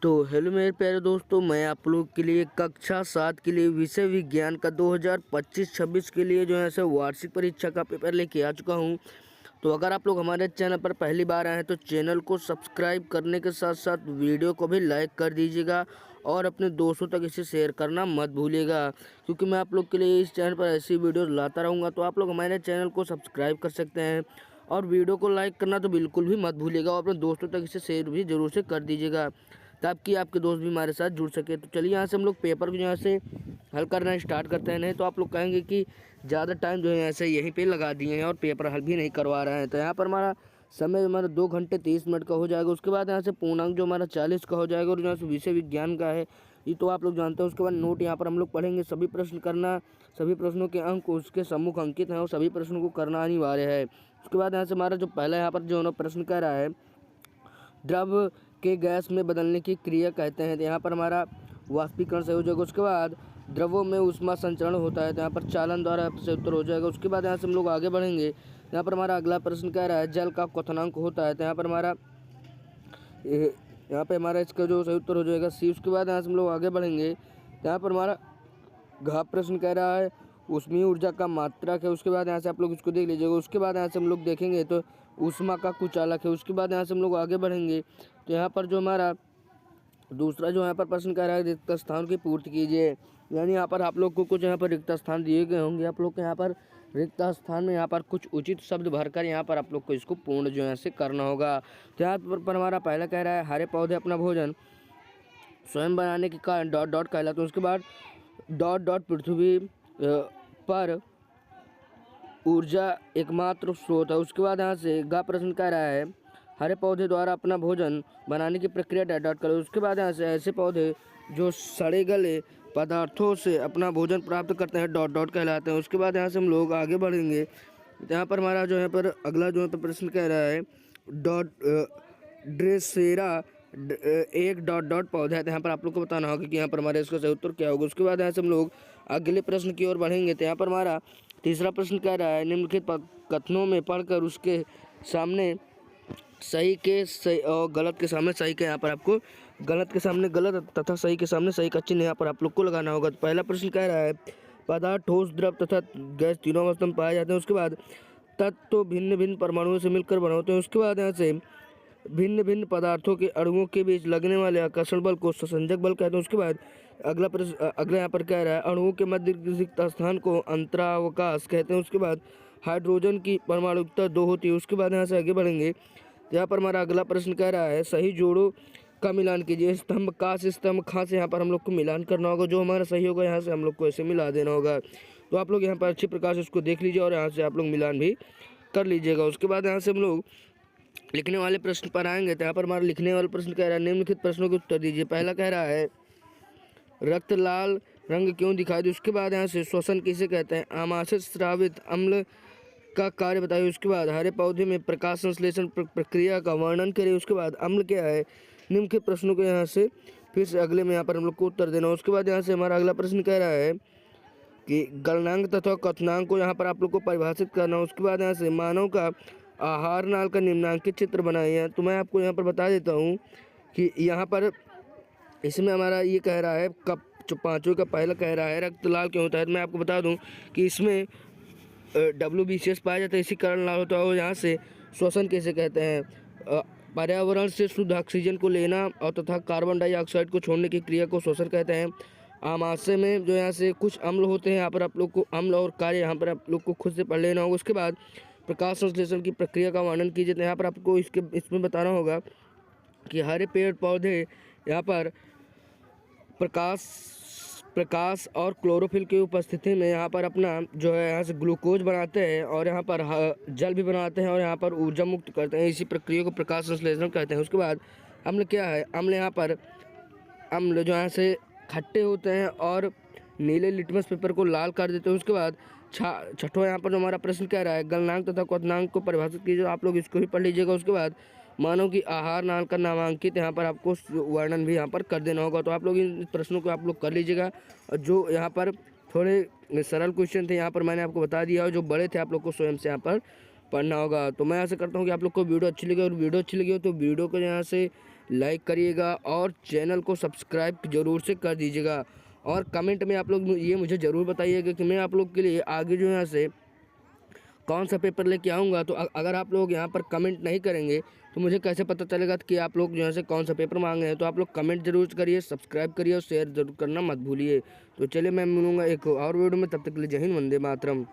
तो हेलो मेरे प्यारे दोस्तों, मैं आप लोग के लिए कक्षा 7 के लिए विषय विज्ञान का 2025-26 के लिए जो है सो वार्षिक परीक्षा का पेपर लेके आ चुका हूं। तो अगर आप लोग हमारे चैनल पर पहली बार आए हैं तो चैनल को सब्सक्राइब करने के साथ साथ वीडियो को भी लाइक कर दीजिएगा और अपने दोस्तों तक इसे शेयर करना मत भूलिएगा, क्योंकि मैं आप लोग के लिए इस चैनल पर ऐसी वीडियो लाता रहूँगा। तो आप लोग हमारे चैनल को सब्सक्राइब कर सकते हैं और वीडियो को लाइक करना तो बिल्कुल भी मत भूलिएगा और अपने दोस्तों तक इसे शेयर भी ज़रूर से कर दीजिएगा ताकि आपके दोस्त भी हमारे साथ जुड़ सके। तो चलिए यहाँ से हम लोग पेपर को यहाँ से हल करना स्टार्ट करते हैं। नहीं तो आप लोग कहेंगे कि ज़्यादा टाइम जो है ऐसे यहीं पे लगा दिए हैं और पेपर हल भी नहीं करवा रहे हैं। तो यहाँ पर हमारा समय हमारा 2 घंटे 30 मिनट का हो जाएगा। उसके बाद यहाँ से पूर्णांक जो हमारा 40 का हो जाएगा और यहाँ से विषय विज्ञान का है ये तो आप लोग जानते हैं। उसके बाद नोट यहाँ पर हम लोग पढ़ेंगे, सभी प्रश्न करना, सभी प्रश्नों के अंक उसके सम्मुख अंकित हैं और सभी प्रश्नों को करना अनिवार्य है। उसके बाद यहाँ से हमारा जो पहला यहाँ पर जो प्रश्न कह रहा है द्रव के गैस में बदलने की क्रिया कहते हैं। तो यहाँ पर हमारा वाष्पीकरण सही हो जाएगा। उसके बाद द्रवों में ऊष्मा संचरण होता है, तो यहाँ पर चालन द्वारा से उत्तर हो जाएगा। उसके बाद यहाँ से हम लोग आगे बढ़ेंगे। यहाँ पर हमारा अगला प्रश्न कह रहा है जल का क्वथनांक होता है, तो यहाँ पर हमारा यहाँ पे हमारा इसका जो सही उत्तर हो जाएगा सी। उसके बाद यहाँ से हम लोग आगे बढ़ेंगे। यहाँ पर हमारा घ प्रश्न कह रहा है ऊष्मीय ऊर्जा का मात्रक है। उसके बाद यहाँ से आप लोग इसको देख लीजिएगा। उसके बाद यहाँ से हम लोग देखेंगे तो ऊष्मा का कुचालक है। उसके बाद यहाँ से हम लोग आगे बढ़ेंगे तो यहाँ पर जो हमारा दूसरा जो यहाँ पर प्रश्न कह रहा है रिक्त स्थान की पूर्ति कीजिए, यानी यहाँ पर आप लोग को कुछ यहाँ पर रिक्त स्थान दिए गए होंगे। आप लोग को यहाँ पर रिक्त स्थान में यहाँ पर कुछ उचित शब्द भरकर यहाँ पर आप लोग को इसको पूर्ण जो है से करना होगा। तो यहाँ पर हमारा पहला कह रहा है हरे पौधे अपना भोजन स्वयं बनाने के कारण डॉट डॉट कहलाते हैं। उसके बाद डॉट डॉट पृथ्वी पर ऊर्जा एकमात्र स्रोत है। उसके बाद यहाँ से गा प्रश्न कह रहा है हरे पौधे द्वारा अपना भोजन बनाने की प्रक्रिया डॉट डॉट करो। उसके बाद यहाँ से ऐसे पौधे जो सड़े गले पदार्थों से अपना भोजन प्राप्त करते हैं डॉट डॉट कहलाते हैं। उसके बाद यहाँ से हम लोग आगे बढ़ेंगे। यहाँ पर हमारा जो है पर अगला जो है पर प्रश्न कह रहा है डॉट ड्रेसेरा एक डॉट डॉट पौधा है। तो यहाँ पर आप लोग को बताना होगा कि यहाँ पर हमारे इसका सही उत्तर क्या होगा। उसके बाद यहाँ से हम लोग अगले प्रश्न की ओर बढ़ेंगे। तो यहाँ पर हमारा तीसरा प्रश्न कह रहा है निम्नलिखित कथनों में पढ़कर उसके सामने सही के सही और गलत के सामने सही के यहाँ पर आपको गलत के सामने गलत तथा सही के सामने सही का चिन्ह यहाँ पर आप लोग को लगाना होगा। तो पहला प्रश्न कह रहा है पदार्थ ठोस द्रव तथा गैस तीनों अवस्था में पाए जाते हैं। उसके बाद तत्व तो भिन्न भिन्न परमाणुओं से मिलकर बने होते हैं। उसके बाद यहाँ से भिन्न भिन्न पदार्थों के अणुओं के बीच लगने वाले आकर्षण बल को संसंजक बल कहते हैं। उसके बाद अगला यहाँ पर कह रहा है अणुओं के मध्य रिक्त स्थान को अंतरावकाश कहते हैं। उसके बाद हाइड्रोजन की परमाणुकता 2 होती है। उसके बाद यहाँ से आगे बढ़ेंगे। यहाँ पर हमारा अगला प्रश्न कह रहा है सही जोड़ों का मिलान कीजिए। स्तंभ का से स्तंभ खा से यहाँ पर हम लोग को मिलान करना होगा। जो हमारा सही होगा यहाँ से हम लोग को ऐसे मिला देना होगा। तो आप लोग यहाँ पर अच्छी प्रकार से उसको देख लीजिए और यहाँ से आप लोग मिलान भी कर लीजिएगा। उसके बाद यहाँ से हम लोग लिखने वाले प्रश्न पर आएंगे। तो यहाँ पर हमारा लिखने वाला प्रश्न कह रहा है निम्नलिखित प्रश्नों के उत्तर दीजिए। पहला कह रहा है रक्त लाल रंग क्यों दिखाई दे। उसके बाद यहाँ से श्वसन किसे कहते हैं। आमाशय स्रावित अम्ल का कार्य बताइए। उसके बाद हरे पौधे में प्रकाश संश्लेषण प्रक्रिया का वर्णन करिए। उसके बाद अम्ल क्या है। निम्नलिखित प्रश्नों को यहाँ से फिर से अगले में यहाँ पर हम लोग को उत्तर देना। उसके बाद यहाँ से हमारा अगला प्रश्न कह रहा है कि गलनांक तथा कथनांक को यहाँ पर आप लोग को परिभाषित करना। उसके बाद यहाँ से मानव का आहार नाल का निम्नांकित चित्र बनाइए हैं। तो मैं आपको यहाँ पर बता देता हूँ कि यहाँ पर इसमें हमारा ये कह रहा है कप जो पाँचों का पहला कह रहा है रक्त लाल क्यों होता है। तो मैं आपको बता दूँ कि इसमें WBCS पाया जाता है, इसी कारण लाल होता है। और यहाँ से श्वसन कैसे कहते हैं पर्यावरण से शुद्ध ऑक्सीजन को लेना और तथा कार्बन डाइऑक्साइड को छोड़ने की क्रिया को श्वसन कहते हैं। आमाशय में जो यहाँ से कुछ अम्ल होते हैं, यहाँ पर आप लोग को अम्ल और कार्य यहाँ पर आप लोग को खुद से पढ़ लेना होगा। उसके बाद प्रकाश संश्लेषण की प्रक्रिया का वर्णन कीजिए। तो यहाँ पर आपको इसमें बताना होगा कि हरे पेड़ पौधे यहाँ पर प्रकाश और क्लोरोफिल की उपस्थिति में यहाँ पर अपना जो है यहाँ से ग्लूकोज बनाते हैं और यहाँ पर जल भी बनाते हैं और यहाँ पर ऊर्जा मुक्त करते हैं। इसी प्रक्रिया को प्रकाश संश्लेषण कहते हैं। उसके बाद अम्ल क्या है। अम्ल यहाँ पर अम्ल जो यहाँ से खट्टे होते हैं और नीले लिटमस पेपर को लाल कर देते हैं। उसके बाद छठवां यहाँ पर जो हमारा प्रश्न कह रहा है गलनांक तथा क्वथनांक को परिभाषित कीजिए। आप लोग इसको भी पढ़ लीजिएगा। उसके बाद मानव की आहार नाल का नामांकित यहाँ पर आपको वर्णन भी यहाँ पर कर देना होगा। तो आप लोग इन प्रश्नों को आप लोग कर लीजिएगा। और जो यहाँ पर थोड़े सरल क्वेश्चन थे यहाँ पर मैंने आपको बता दिया और जो बड़े थे आप लोग को स्वयं से यहाँ पर पढ़ना होगा। तो मैं ऐसा करता हूँ कि आप लोग को वीडियो अच्छी लगी और वीडियो अच्छी लगी हो तो वीडियो को यहाँ से लाइक करिएगा और चैनल को सब्सक्राइब ज़रूर से कर दीजिएगा। और कमेंट में आप लोग ये मुझे ज़रूर बताइएगा कि मैं आप लोग के लिए आगे जो यहाँ से कौन सा पेपर लेके आऊँगा। तो अगर आप लोग यहाँ पर कमेंट नहीं करेंगे तो मुझे कैसे पता चलेगा कि आप लोग यहाँ से कौन सा पेपर मांगे हैं। तो आप लोग कमेंट जरूर करिए, सब्सक्राइब करिए और शेयर जरूर करना मत भूलिए। तो चलिए मैं मिलूँगा एक और वीडियो में, तब तक के लिए जय हिंद, वंदे मातरम।